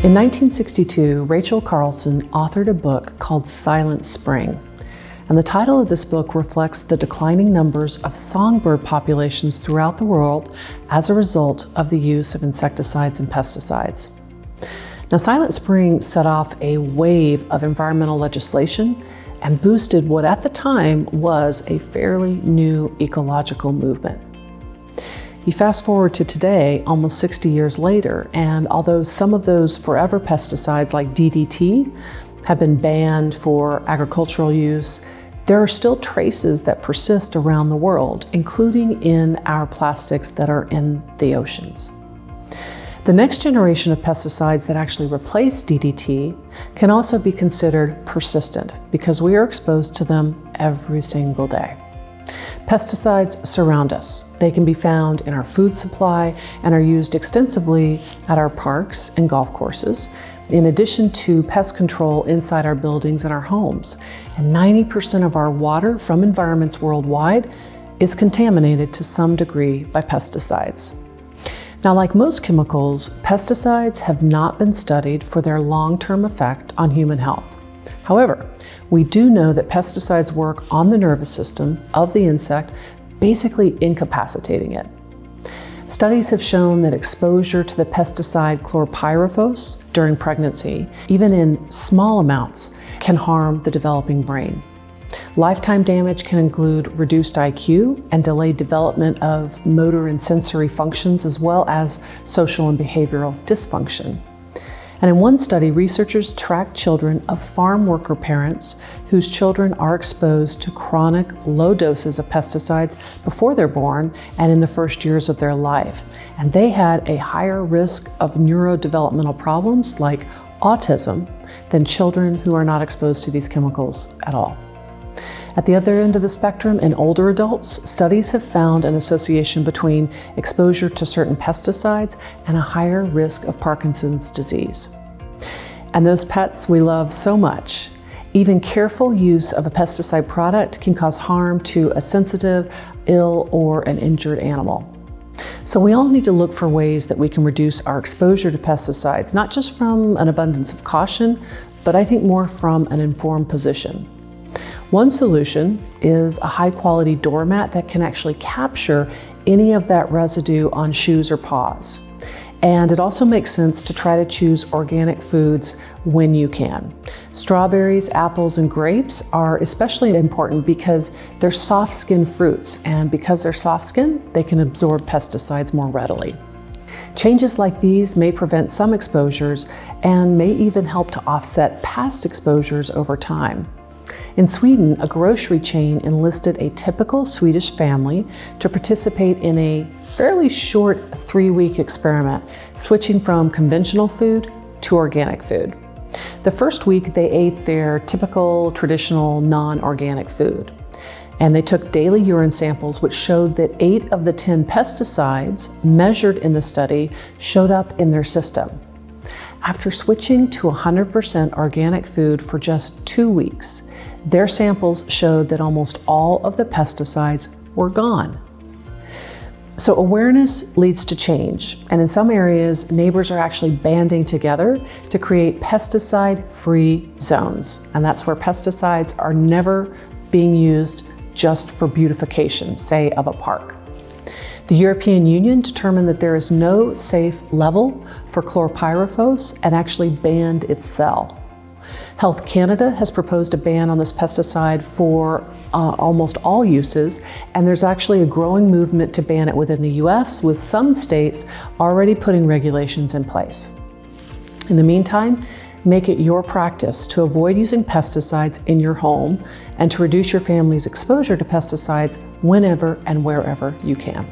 In 1962, Rachel Carlson authored a book called Silent Spring, and the title of this book reflects the declining numbers of songbird populations throughout the world as a result of the use of insecticides and pesticides. Now, Silent Spring set off a wave of environmental legislation and boosted what at the time was a fairly new ecological movement. You fast forward to today, almost 60 years later, and although some of those forever pesticides like DDT have been banned for agricultural use, there are still traces that persist around the world, including in our plastics that are in the oceans. The next generation of pesticides that actually replace DDT can also be considered persistent because we are exposed to them every single day. Pesticides surround us. They can be found in our food supply and are used extensively at our parks and golf courses, in addition to pest control inside our buildings and our homes. And 90% of our water from environments worldwide is contaminated to some degree by pesticides. Now, like most chemicals, pesticides have not been studied for their long-term effect on human health. However, we do know that pesticides work on the nervous system of the insect, basically incapacitating it. Studies have shown that exposure to the pesticide chlorpyrifos during pregnancy, even in small amounts, can harm the developing brain. Lifetime damage can include reduced IQ and delayed development of motor and sensory functions, as well as social and behavioral dysfunction. And in one study, researchers tracked children of farm worker parents whose children are exposed to chronic low doses of pesticides before they're born and in the first years of their life. And they had a higher risk of neurodevelopmental problems like autism than children who are not exposed to these chemicals at all. At the other end of the spectrum, in older adults, studies have found an association between exposure to certain pesticides and a higher risk of Parkinson's disease. And those pets we love so much, even careful use of a pesticide product can cause harm to a sensitive, ill, or an injured animal. So we all need to look for ways that we can reduce our exposure to pesticides, not just from an abundance of caution, but I think more from an informed position. One solution is a high-quality doormat that can actually capture any of that residue on shoes or paws. And it also makes sense to try to choose organic foods when you can. Strawberries, apples, and grapes are especially important because they're soft-skinned fruits, and because they're soft-skinned, they can absorb pesticides more readily. Changes like these may prevent some exposures and may even help to offset past exposures over time. In Sweden, a grocery chain enlisted a typical Swedish family to participate in a fairly short 3-week experiment, switching from conventional food to organic food. The first week, they ate their typical traditional non-organic food. And they took daily urine samples, which showed that 8 of the 10 pesticides measured in the study showed up in their system. After switching to 100% organic food for just 2 weeks, their samples showed that almost all of the pesticides were gone. So awareness leads to change, and in some areas, neighbors are actually banding together to create pesticide-free zones, and that's where pesticides are never being used just for beautification, say, of a park. The European Union determined that there is no safe level for chlorpyrifos and actually banned its sale. Health Canada has proposed a ban on this pesticide for almost all uses, and there's actually a growing movement to ban it within the US, with some states already putting regulations in place. In the meantime, make it your practice to avoid using pesticides in your home and to reduce your family's exposure to pesticides whenever and wherever you can.